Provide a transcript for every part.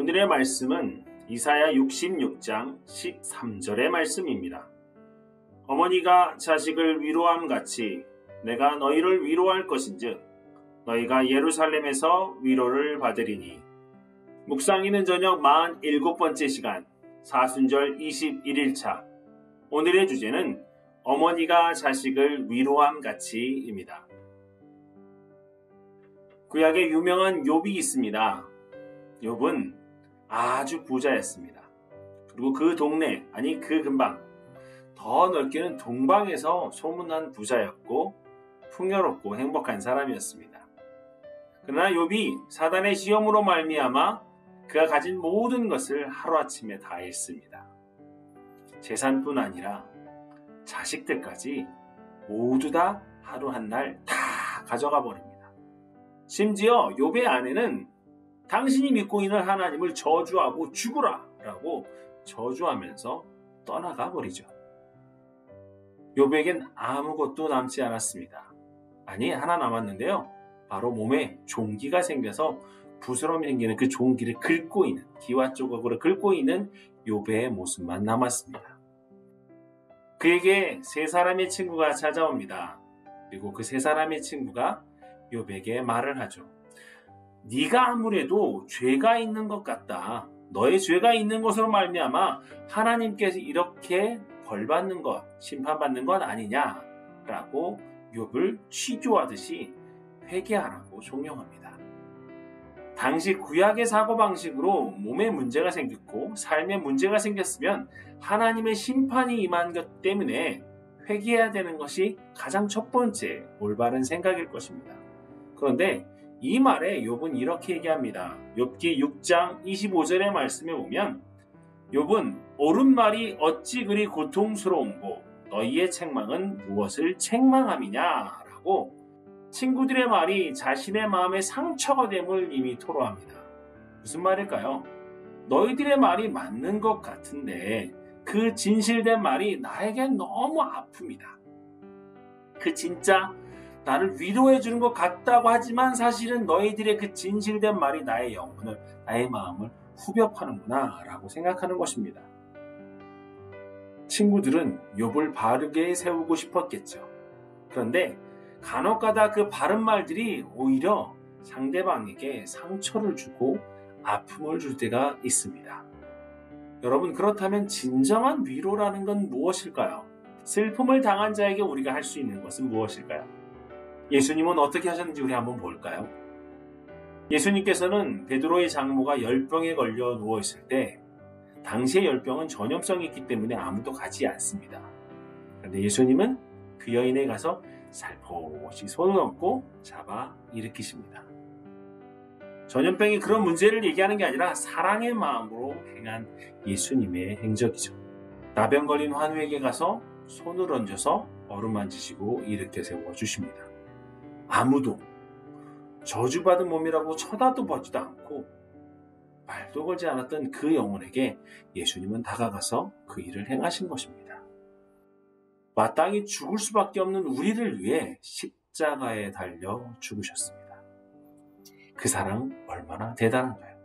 오늘의 말씀은 이사야 66장 13절의 말씀입니다. 어머니가 자식을 위로함 같이 내가 너희를 위로할 것인즉 너희가 예루살렘에서 위로를 받으리니. 묵상이는 저녁 47번째 시간 사순절 21일차. 오늘의 주제는 어머니가 자식을 위로함 같이입니다. 구약에 유명한 욥이 있습니다. 욥은 아주 부자였습니다. 그리고 그 동네, 아니 그 근방, 더 넓게는 동방에서 소문난 부자였고 풍요롭고 행복한 사람이었습니다. 그러나 욥이 사단의 시험으로 말미암아 그가 가진 모든 것을 하루아침에 다 잃습니다. 재산뿐 아니라 자식들까지 모두 다 하루 한 날 다 가져가 버립니다. 심지어 욥의 아내는 당신이 믿고 있는 하나님을 저주하고 죽으라 라고 저주하면서 떠나가 버리죠. 욥에겐 아무것도 남지 않았습니다. 아니, 하나 남았는데요. 바로 몸에 종기가 생겨서 부스럼이 생기는 그 종기를 긁고 있는, 기와 조각으로 긁고 있는 욥의 모습만 남았습니다. 그에게 세 사람의 친구가 찾아옵니다. 그리고 그 세 사람의 친구가 욥에게 말을 하죠. 네가 아무래도 죄가 있는 것 같다. 너의 죄가 있는 것으로 말미암아 하나님께서 이렇게 벌받는 것, 심판받는 것 아니냐라고 욥을 취조하듯이 회개하라고 종용합니다. 당시 구약의 사고방식으로 몸에 문제가 생겼고 삶에 문제가 생겼으면 하나님의 심판이 임한 것 때문에 회개해야 되는 것이 가장 첫 번째 올바른 생각일 것입니다. 그런데 이 말에 욥은 이렇게 얘기합니다. 욥기 6장 25절의 말씀에 보면 욥은 옳은 말이 어찌 그리 고통스러운고 너희의 책망은 무엇을 책망함이냐 라고 친구들의 말이 자신의 마음에 상처가 됨을 이미 토로합니다. 무슨 말일까요? 너희들의 말이 맞는 것 같은데 그 진실된 말이 나에겐 너무 아픕니다. 그 진짜 나를 위로해 주는 것 같다고 하지만 사실은 너희들의 그 진실된 말이 나의 영혼을, 나의 마음을 후벼파는구나 라고 생각하는 것입니다. 친구들은 욥을 바르게 세우고 싶었겠죠. 그런데 간혹가다 그 바른 말들이 오히려 상대방에게 상처를 주고 아픔을 줄 때가 있습니다. 여러분, 그렇다면 진정한 위로라는 건 무엇일까요? 슬픔을 당한 자에게 우리가 할 수 있는 것은 무엇일까요? 예수님은 어떻게 하셨는지 우리 한번 볼까요? 예수님께서는 베드로의 장모가 열병에 걸려 누워있을 때 당시의 열병은 전염성이 있기 때문에 아무도 가지 않습니다. 그런데 예수님은 그 여인에 가서 살포시 손을 얹고 잡아 일으키십니다. 전염병이 그런 문제를 얘기하는 게 아니라 사랑의 마음으로 행한 예수님의 행적이죠. 나병 걸린 환우에게 가서 손을 얹어서 어루만지시고 일으켜 세워주십니다. 아무도 저주받은 몸이라고 쳐다도 보지도 않고 말도 걸지 않았던 그 영혼에게 예수님은 다가가서 그 일을 행하신 것입니다. 마땅히 죽을 수밖에 없는 우리를 위해 십자가에 달려 죽으셨습니다. 그 사랑 얼마나 대단한가요?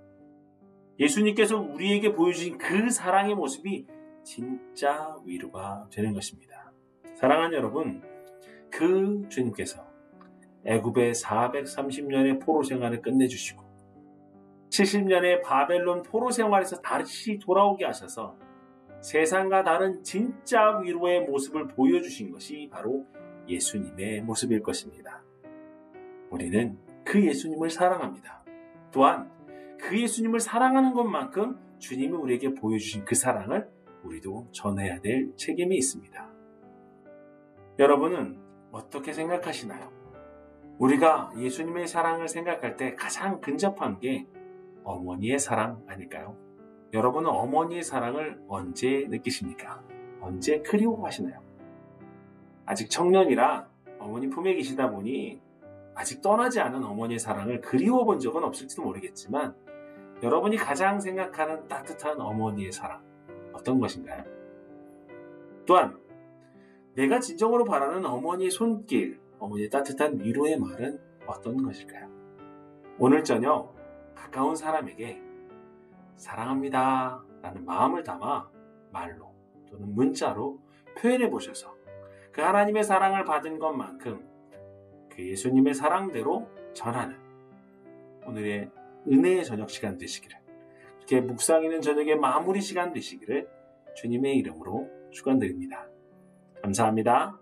예수님께서 우리에게 보여주신 그 사랑의 모습이 진짜 위로가 되는 것입니다. 사랑하는 여러분, 그 주님께서 애굽의 430년의 포로 생활을 끝내주시고 70년의 바벨론 포로 생활에서 다시 돌아오게 하셔서 세상과 다른 진짜 위로의 모습을 보여주신 것이 바로 예수님의 모습일 것입니다. 우리는 그 예수님을 사랑합니다. 또한 그 예수님을 사랑하는 것만큼 주님이 우리에게 보여주신 그 사랑을 우리도 전해야 될 책임이 있습니다. 여러분은 어떻게 생각하시나요? 우리가 예수님의 사랑을 생각할 때 가장 근접한 게 어머니의 사랑 아닐까요? 여러분은 어머니의 사랑을 언제 느끼십니까? 언제 그리워하시나요? 아직 청년이라 어머니 품에 계시다 보니 아직 떠나지 않은 어머니의 사랑을 그리워 본 적은 없을지도 모르겠지만 여러분이 가장 생각하는 따뜻한 어머니의 사랑 어떤 것인가요? 또한 내가 진정으로 바라는 어머니의 손길, 어머니의 따뜻한 위로의 말은 어떤 것일까요? 오늘 저녁 가까운 사람에게 사랑합니다 라는 마음을 담아 말로 또는 문자로 표현해 보셔서 그 하나님의 사랑을 받은 것만큼 그 예수님의 사랑대로 전하는 오늘의 은혜의 저녁 시간 되시기를, 이렇게 묵상하는 저녁의 마무리 시간 되시기를 주님의 이름으로 축원드립니다. 감사합니다.